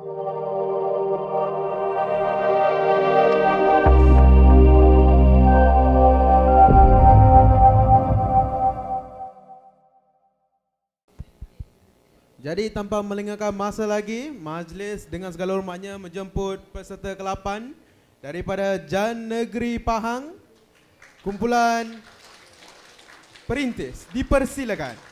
Jadi tanpa melengahkan masa lagi, majlis dengan segala hormatnya menjemput peserta ke-8 daripada Jan Negeri Pahang, kumpulan perintis. Dipersilakan.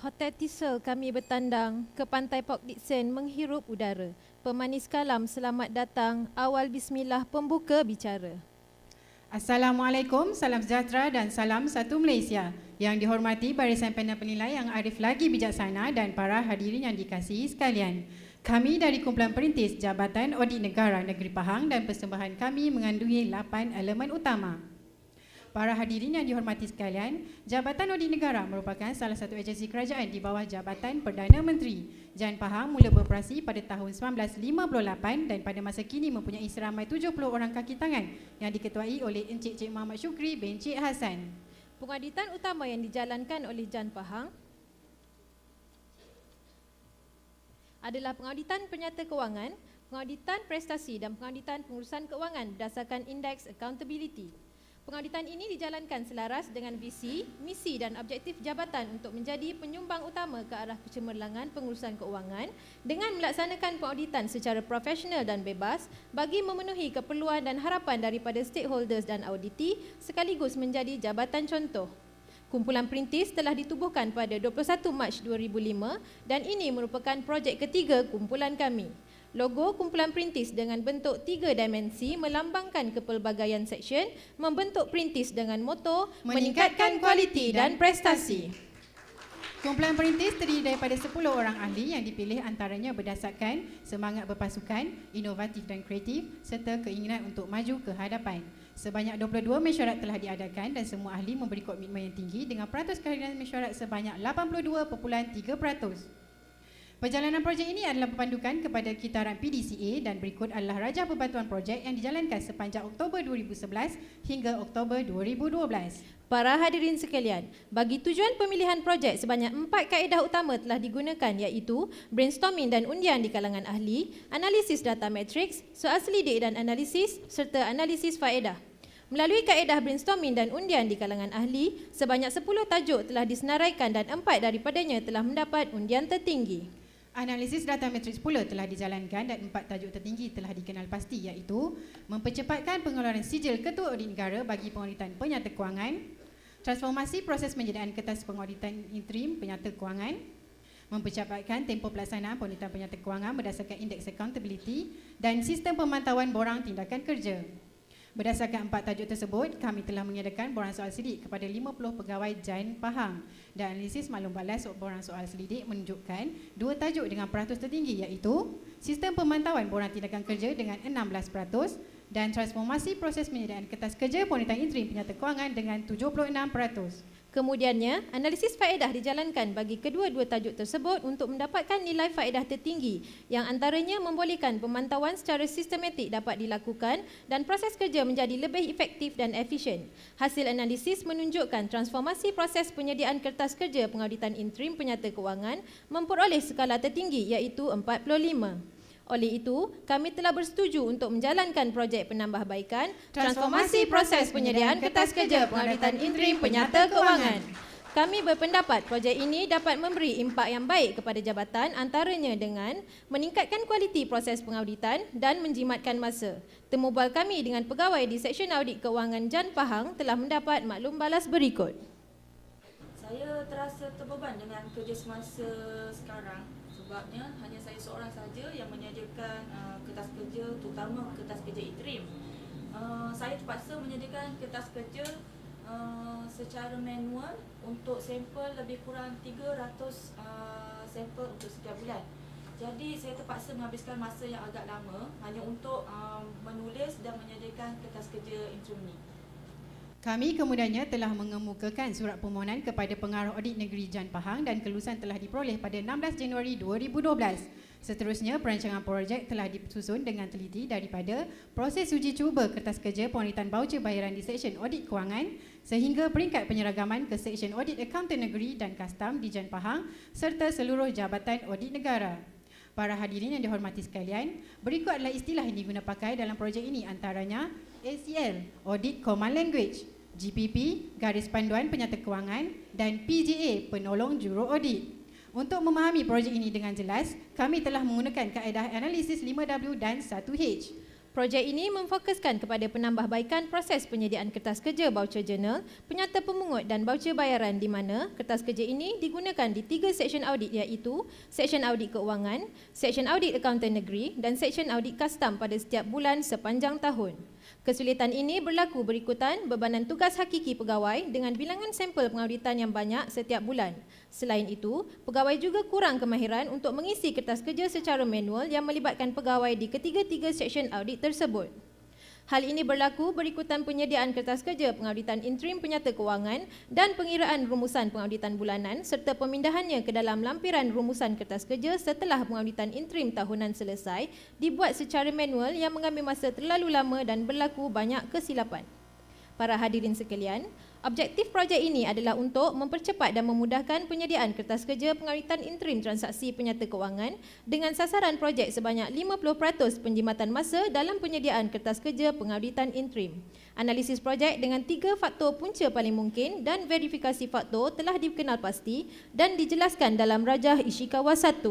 Hotel Tissot kami bertandang ke pantai Port Dickson menghirup udara. Pemanis kalam selamat datang, awal bismillah pembuka bicara. Assalamualaikum, salam sejahtera dan salam satu Malaysia. Yang dihormati barisan panel penilai yang arif lagi bijaksana dan para hadirin yang dikasihi sekalian. Kami dari kumpulan perintis Jabatan Audit Negara Negeri Pahang dan persembahan kami mengandungi 8 elemen utama. Para hadirin yang dihormati sekalian, Jabatan Audit Negara merupakan salah satu agensi kerajaan di bawah Jabatan Perdana Menteri. Jan Pahang mula beroperasi pada tahun 1958 dan pada masa kini mempunyai seramai 70 orang kaki tangan yang diketuai oleh Encik Cik Muhammad Syukri bin Cik Hassan. Pengauditan utama yang dijalankan oleh Jan Pahang adalah pengauditan penyata kewangan, pengauditan prestasi dan pengauditan pengurusan kewangan berdasarkan indeks accountability. Pengauditan ini dijalankan selaras dengan visi, misi dan objektif jabatan untuk menjadi penyumbang utama ke arah kecemerlangan pengurusan keuangan dengan melaksanakan pengauditan secara profesional dan bebas bagi memenuhi keperluan dan harapan daripada stakeholders dan auditi sekaligus menjadi jabatan contoh. Kumpulan perintis telah ditubuhkan pada 21 Mac 2005 dan ini merupakan projek ketiga kumpulan kami. Logo kumpulan perintis dengan bentuk 3 dimensi melambangkan kepelbagaian seksyen membentuk perintis dengan moto meningkatkan kualiti dan prestasi. Kumpulan perintis terdiri daripada 10 orang ahli yang dipilih antaranya berdasarkan semangat berpasukan, inovatif dan kreatif serta keinginan untuk maju ke hadapan. Sebanyak 22 mesyuarat telah diadakan dan semua ahli memberi komitmen yang tinggi dengan peratus kehadiran mesyuarat sebanyak 82.3%. Perjalanan projek ini adalah berpandukan kepada kitaran PDCA dan berikut adalah rajah pembantuan projek yang dijalankan sepanjang Oktober 2011 hingga Oktober 2012. Para hadirin sekalian, bagi tujuan pemilihan projek sebanyak 4 kaedah utama telah digunakan iaitu brainstorming dan undian di kalangan ahli, analisis data matriks, soal selidik dan analisis serta analisis faedah. Melalui kaedah brainstorming dan undian di kalangan ahli, sebanyak 10 tajuk telah disenaraikan dan 4 daripadanya telah mendapat undian tertinggi. Analisis data matriks pula telah dijalankan dan 4 tajuk tertinggi telah dikenal pasti iaitu mempercepatkan pengeluaran sijil Ketua Audit Negara bagi pengauditan penyata kewangan, transformasi proses penyediaan kertas pengauditan interim penyata kewangan, mempercepatkan tempoh pelaksanaan pengauditan penyata kewangan berdasarkan indeks accountability dan sistem pemantauan borang tindakan kerja. Berdasarkan 4 tajuk tersebut, kami telah mengadakan borang soal selidik kepada 50 pegawai Jan Pahang dan analisis maklum balas borang soal selidik menunjukkan 2 tajuk dengan peratus tertinggi iaitu sistem pemantauan borang tindakan kerja dengan 16% dan transformasi proses penyediaan kertas kerja pengauditan interim penyata kewangan dengan 76%. Kemudiannya, analisis faedah dijalankan bagi kedua-dua tajuk tersebut untuk mendapatkan nilai faedah tertinggi yang antaranya membolehkan pemantauan secara sistematik dapat dilakukan dan proses kerja menjadi lebih efektif dan efisien. Hasil analisis menunjukkan transformasi proses penyediaan kertas kerja pengauditan interim penyata kewangan memperoleh skala tertinggi iaitu 45. Oleh itu, kami telah bersetuju untuk menjalankan projek penambahbaikan transformasi proses penyediaan kertas kerja pengauditan interim penyata kewangan. Kami berpendapat projek ini dapat memberi impak yang baik kepada jabatan antaranya dengan meningkatkan kualiti proses pengauditan dan menjimatkan masa. Temubual kami dengan pegawai di Seksyen Audit Keuangan Jan Pahang telah mendapat maklum balas berikut. Saya terasa terbeban dengan kerja semasa sekarang sebabnya hanya saya seorang saja yang menyediakan kertas kerja, terutama kertas kerja interim. Saya terpaksa menyediakan kertas kerja secara manual untuk sampel lebih kurang 300 sampel untuk setiap bulan. Jadi saya terpaksa menghabiskan masa yang agak lama hanya untuk menulis dan menyediakan kertas kerja interim ini. Kami kemudiannya telah mengemukakan surat permohonan kepada Pengarah Audit Negeri Jan Pahang dan kelulusan telah diperoleh pada 16 Januari 2012. Seterusnya, perancangan projek telah disusun dengan teliti daripada proses uji cuba kertas kerja pengauditan baucer bayaran di Seksyen Audit Kewangan sehingga peringkat penyeragaman ke Seksyen Audit Akauntan Negeri dan Kastam di Jan Pahang serta seluruh Jabatan Audit Negara. Para hadirin yang dihormati sekalian, berikut adalah istilah yang diguna pakai dalam projek ini antaranya ACL, Audit Common Language, GPP, Garis Panduan Penyata Kewangan dan PGA, Penolong Juru Audit. Untuk memahami projek ini dengan jelas, kami telah menggunakan kaedah analisis 5W dan 1H. Projek ini memfokuskan kepada penambahbaikan proses penyediaan kertas kerja baucer jurnal, penyata pemungut dan baucer bayaran di mana kertas kerja ini digunakan di 3 seksyen audit iaitu Seksyen Audit Keuangan, Seksyen Audit Akauntan Negeri dan Seksyen Audit Kastam pada setiap bulan sepanjang tahun. Kesulitan ini berlaku berikutan bebanan tugas hakiki pegawai dengan bilangan sampel pengauditan yang banyak setiap bulan. Selain itu, pegawai juga kurang kemahiran untuk mengisi kertas kerja secara manual yang melibatkan pegawai di ketiga-tiga seksyen audit tersebut. Hal ini berlaku berikutan penyediaan kertas kerja pengauditan interim penyata kewangan dan pengiraan rumusan pengauditan bulanan serta pemindahannya ke dalam lampiran rumusan kertas kerja setelah pengauditan interim tahunan selesai dibuat secara manual yang mengambil masa terlalu lama dan berlaku banyak kesilapan. Para hadirin sekalian, objektif projek ini adalah untuk mempercepat dan memudahkan penyediaan kertas kerja pengauditan interim transaksi penyata kewangan dengan sasaran projek sebanyak 50% penjimatan masa dalam penyediaan kertas kerja pengauditan interim. Analisis projek dengan 3 faktor punca paling mungkin dan verifikasi faktor telah dikenal pasti dan dijelaskan dalam Rajah Ishikawa 1.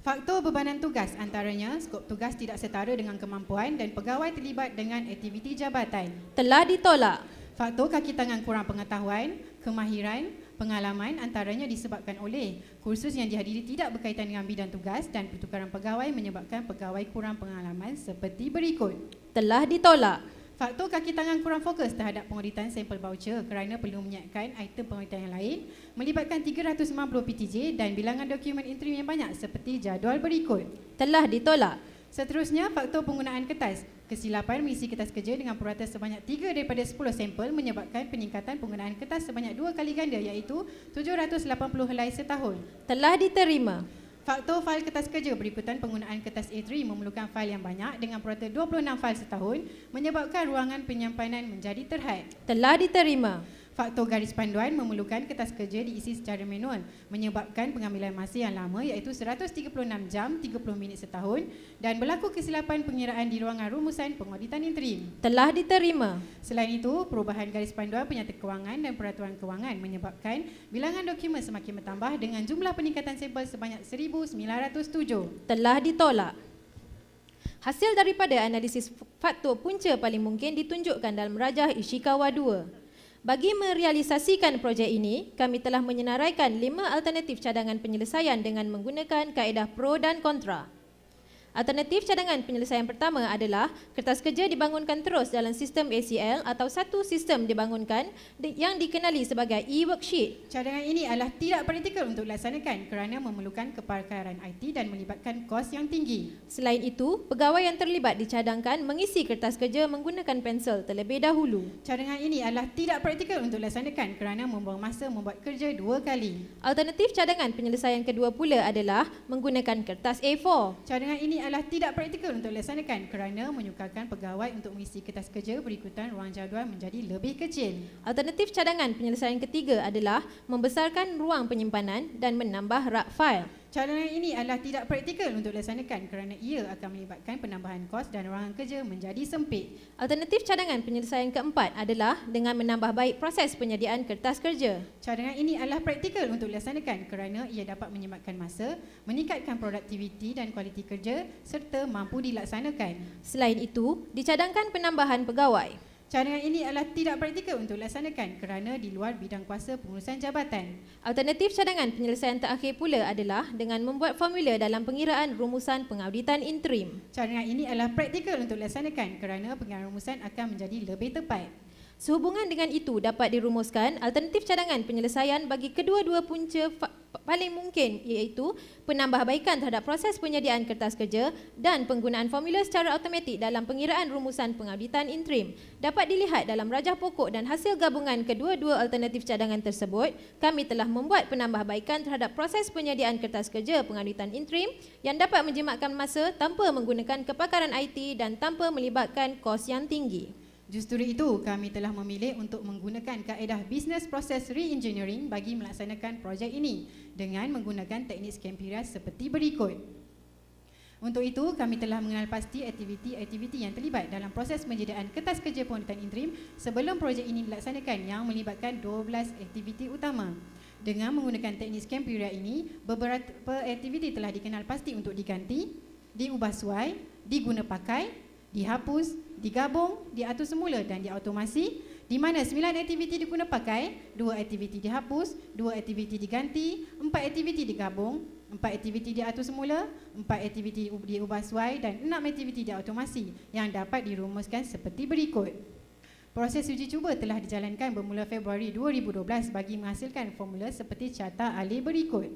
Faktor bebanan tugas antaranya skop tugas tidak setara dengan kemampuan dan pegawai terlibat dengan aktiviti jabatan. Telah ditolak. Faktor kaki tangan kurang pengetahuan, kemahiran, Pengalaman antaranya disebabkan oleh kursus yang dihadiri tidak berkaitan dengan bidang tugas dan pertukaran pegawai menyebabkan pegawai kurang pengalaman seperti berikut. Telah ditolak. Faktor kaki tangan kurang fokus terhadap pengoditan sampel voucher kerana perlu menyiapkan item pengoditan yang lain melibatkan 390 PTJ dan bilangan dokumen interim yang banyak seperti jadual berikut. Telah ditolak. Seterusnya, faktor penggunaan kertas. Kesilapan mengisi kertas kerja dengan purata sebanyak 3 daripada 10 sampel menyebabkan peningkatan penggunaan kertas sebanyak 2 kali ganda iaitu 780 helai setahun. Telah diterima. Faktor fail kertas kerja berikutan penggunaan kertas A3 memerlukan fail yang banyak dengan purata 26 fail setahun menyebabkan ruangan penyimpanan menjadi terhad. Telah diterima. Faktor garis panduan memerlukan kertas kerja diisi secara manual menyebabkan pengambilan masa yang lama iaitu 136 jam 30 minit setahun dan berlaku kesilapan pengiraan di ruangan rumusan pengoditan interim. Telah diterima. Selain itu, perubahan garis panduan penyata kewangan dan peraturan kewangan menyebabkan bilangan dokumen semakin bertambah dengan jumlah peningkatan sampel sebanyak 1,907. Telah ditolak. Hasil daripada analisis faktor punca paling mungkin ditunjukkan dalam rajah Ishikawa 2. Bagi merealisasikan projek ini, kami telah menyenaraikan 5 alternatif cadangan penyelesaian dengan menggunakan kaedah pro dan kontra. Alternatif cadangan penyelesaian pertama adalah kertas kerja dibangunkan terus dalam sistem ACL atau satu sistem dibangunkan yang dikenali sebagai e-worksheet. Cadangan ini adalah tidak praktikal untuk dilaksanakan kerana memerlukan kepakaran IT dan melibatkan kos yang tinggi. Selain itu, pegawai yang terlibat dicadangkan mengisi kertas kerja menggunakan pensel terlebih dahulu. Cadangan ini adalah tidak praktikal untuk dilaksanakan kerana membuang masa membuat kerja 2 kali. Alternatif cadangan penyelesaian kedua pula adalah menggunakan kertas A4. Cadangan ini adalah tidak praktikal untuk dilaksanakan kerana menyukarkan pegawai untuk mengisi kertas kerja berikutan ruang jadual menjadi lebih kecil. Alternatif cadangan penyelesaian ketiga adalah membesarkan ruang penyimpanan dan menambah rak fail. Cadangan ini adalah tidak praktikal untuk dilaksanakan kerana ia akan melibatkan penambahan kos dan ruangan kerja menjadi sempit. Alternatif cadangan penyelesaian keempat adalah dengan menambah baik proses penyediaan kertas kerja. Cadangan ini adalah praktikal untuk dilaksanakan kerana ia dapat menyempatkan masa, meningkatkan produktiviti dan kualiti kerja serta mampu dilaksanakan. Selain itu, dicadangkan penambahan pegawai. Cadangan ini adalah tidak praktikal untuk dilaksanakan kerana di luar bidang kuasa pengurusan jabatan. Alternatif cadangan penyelesaian terakhir pula adalah dengan membuat formula dalam pengiraan rumusan pengauditan interim. Cadangan ini adalah praktikal untuk dilaksanakan kerana pengiraan rumusan akan menjadi lebih tepat. Sehubungan dengan itu dapat dirumuskan alternatif cadangan penyelesaian bagi kedua-dua punca paling mungkin iaitu penambahbaikan terhadap proses penyediaan kertas kerja dan penggunaan formula secara automatik dalam pengiraan rumusan pengauditan interim. Dapat dilihat dalam rajah pokok dan hasil gabungan kedua-dua alternatif cadangan tersebut, kami telah membuat penambahbaikan terhadap proses penyediaan kertas kerja pengauditan interim yang dapat menjimatkan masa tanpa menggunakan kepakaran IT dan tanpa melibatkan kos yang tinggi. Justru itu, kami telah memilih untuk menggunakan kaedah Business Process Reengineering bagi melaksanakan projek ini dengan menggunakan teknik Scampiria seperti berikut. Untuk itu, kami telah mengenal pasti aktiviti-aktiviti yang terlibat dalam proses penyediaan kertas kerja pengauditan interim sebelum projek ini dilaksanakan yang melibatkan 12 aktiviti utama. Dengan menggunakan teknik Scampiria ini, beberapa aktiviti telah dikenal pasti untuk diganti, diubah suai, diguna pakai, dihapus, digabung, diatur semula dan diautomasi, di mana 9 aktiviti diguna pakai, 2 aktiviti dihapus, 2 aktiviti diganti, 4 aktiviti digabung, 4 aktiviti diatur semula, 4 aktiviti diubah suai dan 6 aktiviti diautomasi yang dapat dirumuskan seperti berikut. Proses uji cuba telah dijalankan bermula Februari 2012 bagi menghasilkan formula seperti carta alih berikut.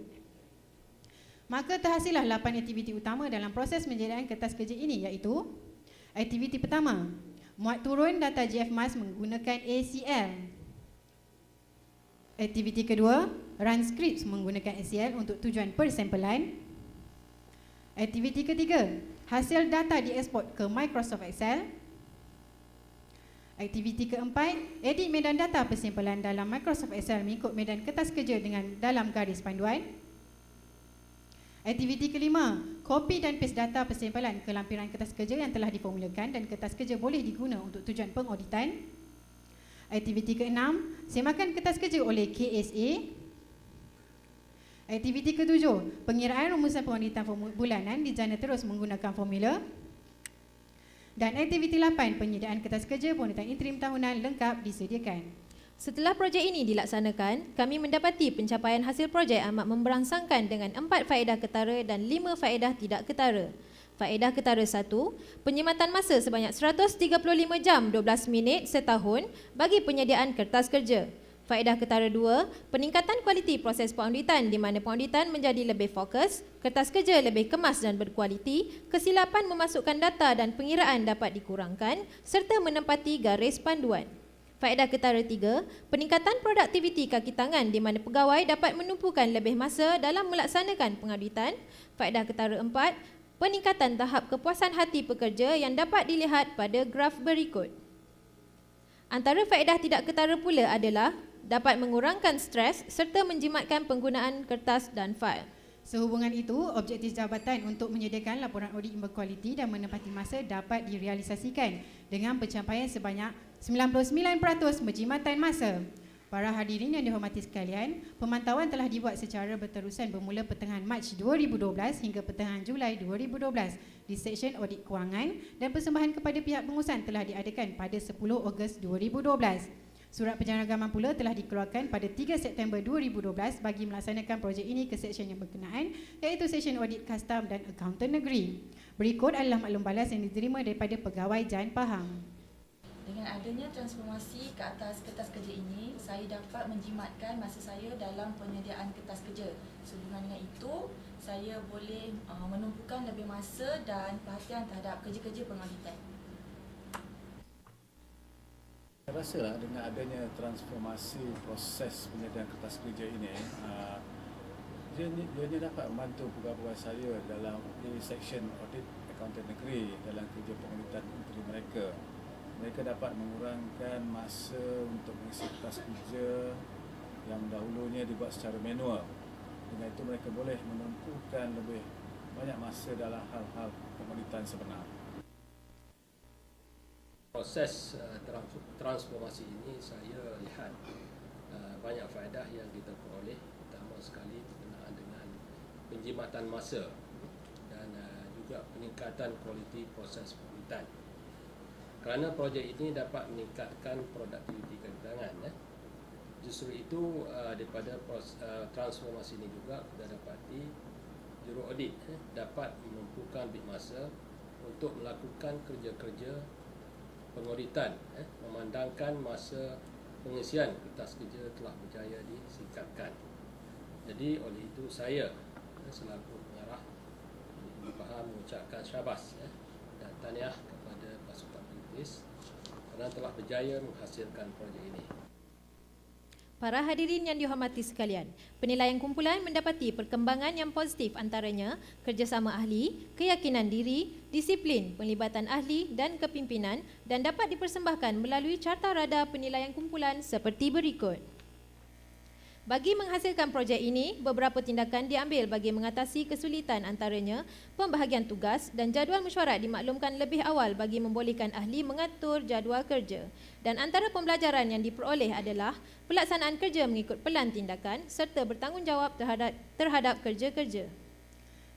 Maka terhasillah 8 aktiviti utama dalam proses penyediaan kertas kerja ini iaitu: aktiviti pertama, muat turun data GFMAS menggunakan ACL. Aktiviti kedua, run scripts menggunakan ACL untuk tujuan persampelan. Aktiviti ketiga, hasil data dieksport ke Microsoft Excel. Aktiviti keempat, edit medan data persampelan dalam Microsoft Excel mengikut medan kertas kerja dengan dalam garis panduan. Aktiviti kelima, copy dan paste data persampalan ke lampiran kertas kerja yang telah diformulakan dan kertas kerja boleh diguna untuk tujuan pengauditan. Aktiviti keenam, semakan kertas kerja oleh KSA. Aktiviti ketujuh, pengiraan rumusan pengauditan bulanan dijana terus menggunakan formula. Dan aktiviti 8, penyediaan kertas kerja pengauditan interim tahunan lengkap disediakan. Setelah projek ini dilaksanakan, kami mendapati pencapaian hasil projek amat memberangsangkan dengan 4 faedah ketara dan 5 faedah tidak ketara. Faedah ketara 1, penyematan masa sebanyak 135 jam 12 minit setahun bagi penyediaan kertas kerja. Faedah ketara 2, peningkatan kualiti proses pengauditan di mana pengauditan menjadi lebih fokus, kertas kerja lebih kemas dan berkualiti, kesilapan memasukkan data dan pengiraan dapat dikurangkan serta menempati garis panduan. Faedah ketara 3, peningkatan produktiviti kaki tangan di mana pegawai dapat menumpukan lebih masa dalam melaksanakan pengauditan. Faedah ketara 4, peningkatan tahap kepuasan hati pekerja yang dapat dilihat pada graf berikut. Antara faedah tidak ketara pula adalah dapat mengurangkan stres serta menjimatkan penggunaan kertas dan fail. Sehubungan itu, objektif jabatan untuk menyediakan laporan audit yang berkualiti dan menepati masa dapat direalisasikan dengan pencapaian sebanyak 99% penjimatan masa. Para hadirin yang dihormati sekalian, pemantauan telah dibuat secara berterusan bermula pertengahan Mac 2012 hingga pertengahan Julai 2012 di Seksyen Audit Kewangan dan persembahan kepada pihak pengurusan telah diadakan pada 10 Ogos 2012. Surat penjaragaman pula telah dikeluarkan pada 3 September 2012 bagi melaksanakan projek ini ke seksyen yang berkenaan iaitu Seksyen Audit Custom dan Akauntan Negeri. Berikut adalah maklum balas yang diterima daripada Pegawai Jan Pahang. Dengan adanya transformasi ke atas kertas kerja ini, saya dapat menjimatkan masa saya dalam penyediaan kertas kerja. Sehubungan dengan itu, saya boleh menumpukan lebih masa dan perhatian terhadap kerja-kerja pengauditan. Saya rasa lah dengan adanya transformasi proses penyediaan kertas kerja ini, dia dapat membantu pegawai saya dalam di Seksyen Audit Akauntan Negeri dalam kerja pengauditan menteri mereka. Mereka dapat mengurangkan masa untuk mengisi kertas kerja yang dahulunya dibuat secara manual. Dengan itu mereka boleh menumpukan lebih banyak masa dalam hal-hal pengauditan sebenar. Proses transformasi ini saya lihat banyak faedah yang kita peroleh, pertama sekali berkenaan dengan penjimatan masa dan juga peningkatan kualiti proses pengauditan. Kerana projek ini dapat meningkatkan produktiviti kaki tangan. Justru itu daripada transformasi ini juga kita dapati juru audit dapat menumpukan bit masa untuk melakukan kerja-kerja pengauditan, memandangkan masa pengisian kertas kerja telah berjaya disingkatkan. Jadi oleh itu saya selaku pengarah Pahang mengucapkan syabas dan tahniah kepada pasukan Perintis kerana telah berjaya menghasilkan projek ini. Para hadirin yang dihormati sekalian, penilaian kumpulan mendapati perkembangan yang positif antaranya kerjasama ahli, keyakinan diri, disiplin, penglibatan ahli dan kepimpinan dan dapat dipersembahkan melalui carta rada penilaian kumpulan seperti berikut. Bagi menghasilkan projek ini, beberapa tindakan diambil bagi mengatasi kesulitan antaranya pembahagian tugas dan jadual mesyuarat dimaklumkan lebih awal bagi membolehkan ahli mengatur jadual kerja. Dan antara pembelajaran yang diperoleh adalah pelaksanaan kerja mengikut pelan tindakan serta bertanggungjawab terhadap kerja-kerja.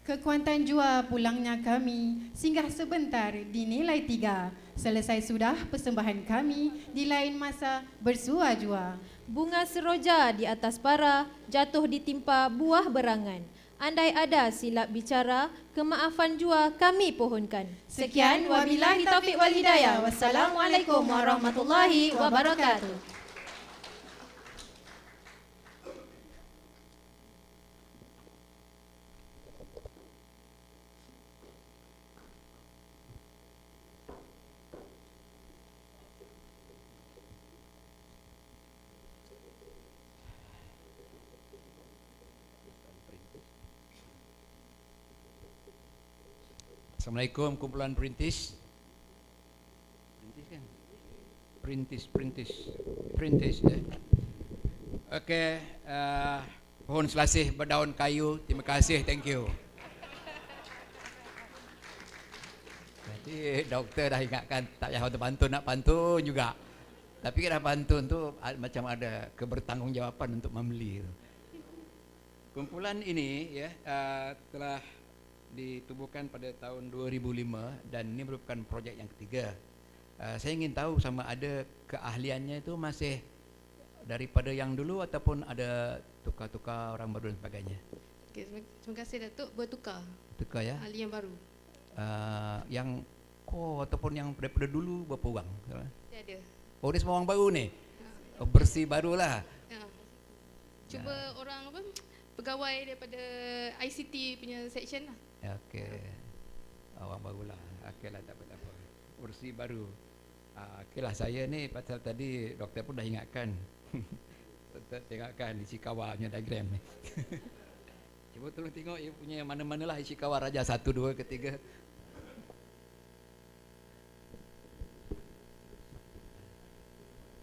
Kekuatan jua pulangnya kami, singgah sebentar dinilai 3. Selesai sudah persembahan kami, di lain masa bersua jua. Bunga seroja di atas para, jatuh ditimpa buah berangan. Andai ada silap bicara, kemaafan jua kami pohonkan. Sekian, wabillahi taufiq wal hidayah. Wassalamualaikum warahmatullahi wabarakatuh. Assalamualaikum kumpulan perintis. Perintis. Okey, pohon selasih berdaun kayu. Terima kasih, thank you. Jadi doktor dah ingatkan tak payah bantu nak pantun juga. Tapi kita pantun tu macam ada kebertanggungjawaban untuk membeli. Kumpulan ini ya telah ditubuhkan pada tahun 2005 dan ini merupakan projek yang ketiga. Saya ingin tahu sama ada keahliannya itu masih daripada yang dulu ataupun ada tukar-tukar orang baru dan sebagainya? Okay, terima kasih Datuk. Bertukar Tukar ya. ahli yang baru. Yang core ataupun yang daripada dulu berapa orang? Dia ada. Oh, dia semua orang baru ni? Oh, bersih barulah. Ya. Cuba orang apa? Pegawai daripada ICT punya section lah. Ya, okey. Orang barulah. Okeylah, tak apa-apa. Bersih baru. Okeylah, saya ni pasal tadi doktor pun dah ingatkan. Doktor ingatkan Ishikawa punya diagram ni. Cuba tolong tengok ia punya yang mana-manalah Ishikawa Raja 1, 2, ketiga.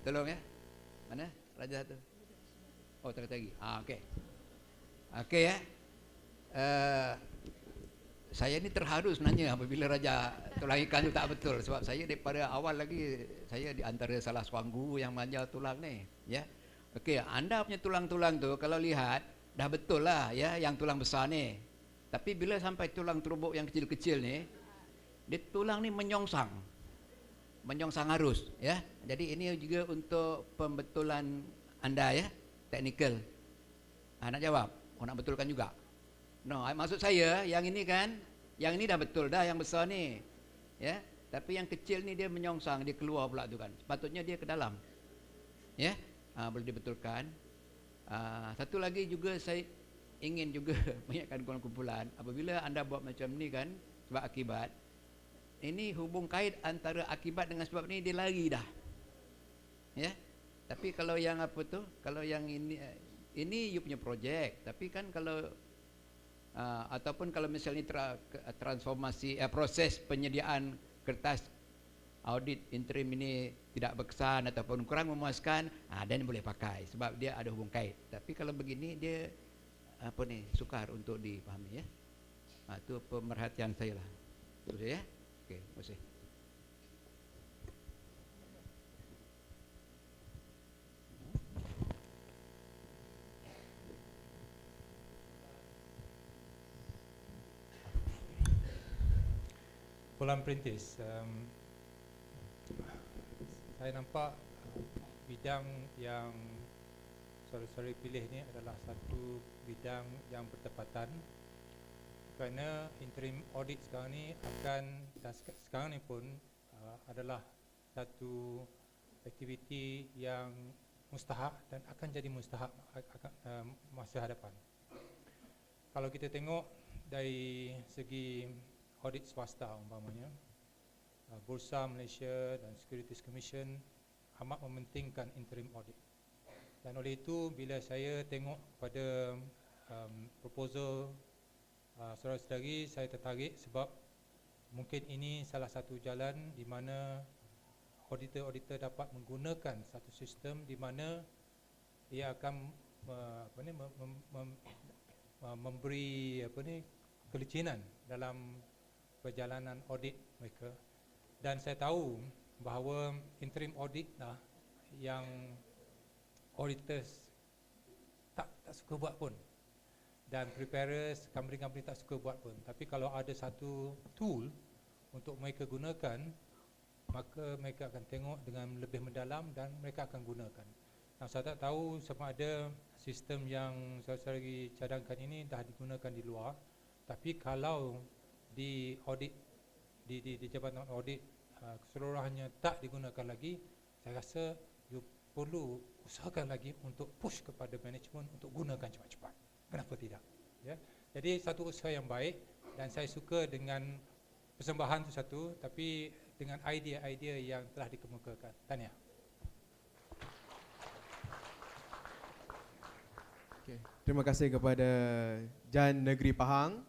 Tolong ya. Mana? Raja 1. Oh, tak lagi. Okey. Okey ya. Saya ni terharu sebenarnya apabila Raja tulang ikan tu tak betul, sebab saya daripada awal lagi saya di antara salah seorang guru yang mengajar tulang ni, ya. Okey, anda punya tulang-tulang tu kalau lihat dah betul lah ya, yang tulang besar ni. Tapi bila sampai tulang terubuk yang kecil-kecil ni, dia tulang ni menyongsang arus ya. Jadi ini juga untuk pembetulan anda ya, teknikal. Nak jawab? Oh, nak betulkan juga. No, maksud saya yang ini kan, yang ini dah betul dah yang besar ni. Ya, tapi yang kecil ni dia menyongsang, dia keluar pula tu kan. Sepatutnya dia ke dalam. Ya. Boleh dibetulkan. Satu lagi juga saya ingin juga mengingatkan kumpulan, apabila anda buat macam ni kan sebab akibat, ini hubung kait antara akibat dengan sebab ni dia lari dah. Ya. Tapi kalau yang apa tu, kalau yang ini you punya projek, tapi kan kalau ataupun kalau misalnya transformasi proses penyediaan kertas audit interim ini tidak berkesan ataupun kurang memuaskan, dan boleh pakai sebab dia ada hubung kait. Tapi kalau begini dia apa ni, sukar untuk dipahami ya. Itu pemerhatian saya lah. Terus ya. Okey, terima kasih. Kumpulan Perintis, saya nampak bidang yang saudara-saudari pilih ni adalah satu bidang yang bertepatan, kerana interim audit sekarang ni sekarang ni pun adalah satu aktiviti yang mustahak dan akan jadi mustahak masa hadapan. Kalau kita tengok dari segi audit swasta umpamanya, Bursa Malaysia dan Securities Commission amat mementingkan interim audit. Dan oleh itu bila saya tengok pada proposal saudara-saudari, saya tertarik sebab mungkin ini salah satu jalan di mana auditor-auditor dapat menggunakan satu sistem di mana ia akan memberi kelicinan dalam perjalanan audit mereka. Dan saya tahu bahawa interim audit lah yang auditors tak suka buat pun, dan preparers, company-company tak suka buat pun. Tapi kalau ada satu tool untuk mereka gunakan, maka mereka akan tengok dengan lebih mendalam dan mereka akan gunakan. Nah, saya tak tahu sama ada sistem yang saya cadangkan ini dah digunakan di luar, tapi kalau di audit, di Jabatan Audit keseluruhannya tak digunakan lagi, saya rasa you perlu usahakan lagi untuk push kepada management untuk gunakan cepat-cepat. Kenapa tidak? Ya. Jadi satu usaha yang baik, dan saya suka dengan persembahan itu satu, tapi dengan idea-idea yang telah dikemukakan. Tahniah. Okay. Terima kasih kepada Jan Negeri Pahang.